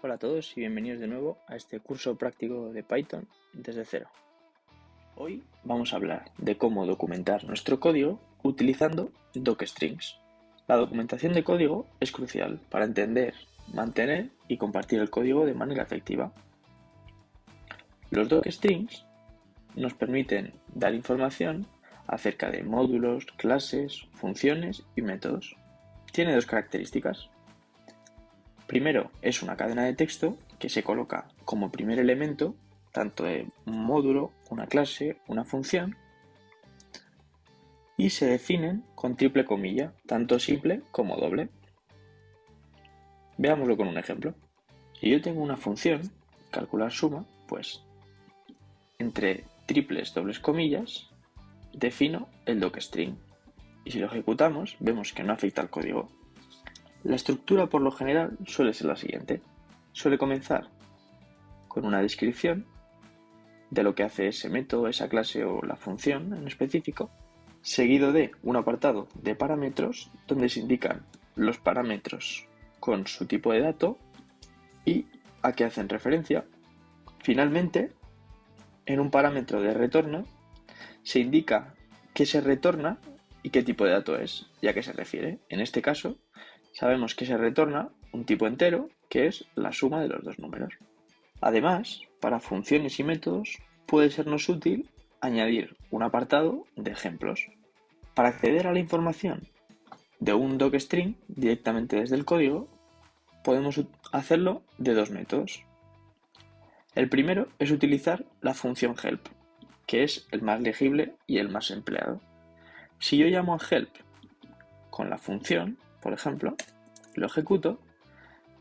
Hola a todos y bienvenidos de nuevo a este curso práctico de Python desde cero. Hoy vamos a hablar de cómo documentar nuestro código utilizando docstrings. La documentación de código es crucial para entender, mantener y compartir el código de manera efectiva. Los docstrings nos permiten dar información acerca de módulos, clases, funciones y métodos. Tiene dos características. Primero, es una cadena de texto que se coloca como primer elemento tanto de un módulo, una clase, una función, y se definen con triple comilla, tanto simple como doble. Veámoslo con un ejemplo. Si yo tengo una función, calcular suma, pues entre triples dobles comillas defino el docstring. Y si lo ejecutamos, vemos que no afecta al código. La estructura por lo general suele ser la siguiente. Suele comenzar con una descripción de lo que hace ese método, esa clase o la función en específico, seguido de un apartado de parámetros donde se indican los parámetros con su tipo de dato y a qué hacen referencia. Finalmente, en un parámetro de retorno se indica qué se retorna y qué tipo de dato es y a qué se refiere. En este caso, sabemos que se retorna un tipo entero, que es la suma de los dos números. Además, para funciones y métodos puede sernos útil añadir un apartado de ejemplos. Para acceder a la información de un docstring directamente desde el código, podemos hacerlo de dos métodos. El primero es utilizar la función help, que es el más legible y el más empleado. Si yo llamo a help con la función, por ejemplo, lo ejecuto,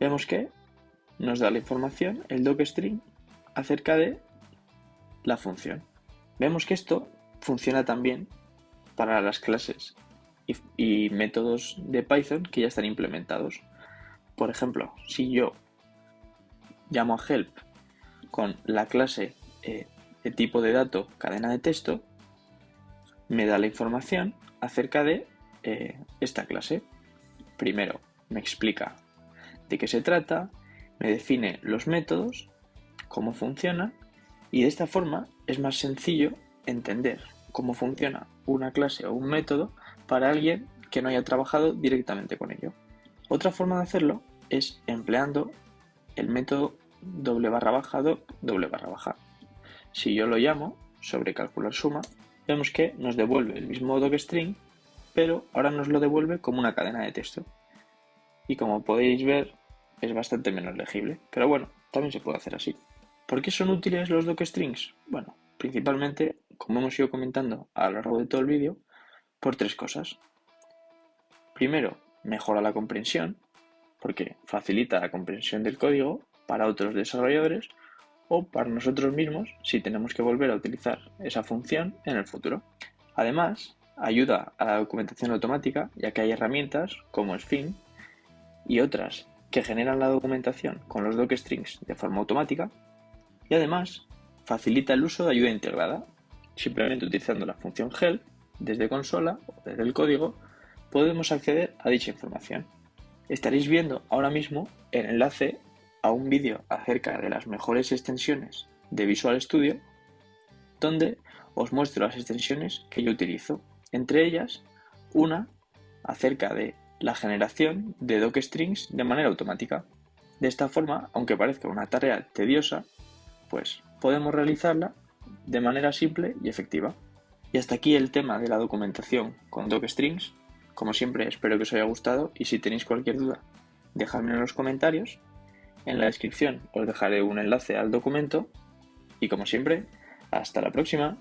vemos que nos da la información, el docstring, acerca de la función. Vemos que esto funciona también para las clases y métodos de Python que ya están implementados. Por ejemplo, si yo llamo a help con la clase de tipo de dato cadena de texto, me da la información acerca de esta clase. Primero me explica de qué se trata, me define los métodos, cómo funciona, y de esta forma es más sencillo entender cómo funciona una clase o un método para alguien que no haya trabajado directamente con ello. Otra forma de hacerlo es empleando el método $doc. Si yo lo llamo sobre calcular suma, vemos que nos devuelve el mismo docstring, pero ahora nos lo devuelve como una cadena de texto. Y como podéis ver, es bastante menos legible, pero bueno, también se puede hacer así. ¿Por qué son útiles los docstrings? Bueno, principalmente, como hemos ido comentando a lo largo de todo el vídeo, por tres cosas. Primero, mejora la comprensión, porque facilita la comprensión del código para otros desarrolladores o para nosotros mismos si tenemos que volver a utilizar esa función en el futuro. Además, ayuda a la documentación automática, ya que hay herramientas como Sphinx y otras que generan la documentación con los docstrings de forma automática, y además facilita el uso de ayuda integrada. Simplemente utilizando la función help desde consola o desde el código podemos acceder a dicha información. Estaréis viendo ahora mismo el enlace a un vídeo acerca de las mejores extensiones de Visual Studio, donde os muestro las extensiones que yo utilizo, entre ellas una acerca de la generación de docstrings de manera automática. De esta forma, aunque parezca una tarea tediosa, pues podemos realizarla de manera simple y efectiva. Y hasta aquí el tema de la documentación con docstrings. Como siempre, espero que os haya gustado y si tenéis cualquier duda, dejadme en los comentarios. En la descripción os dejaré un enlace al documento y como siempre, hasta la próxima.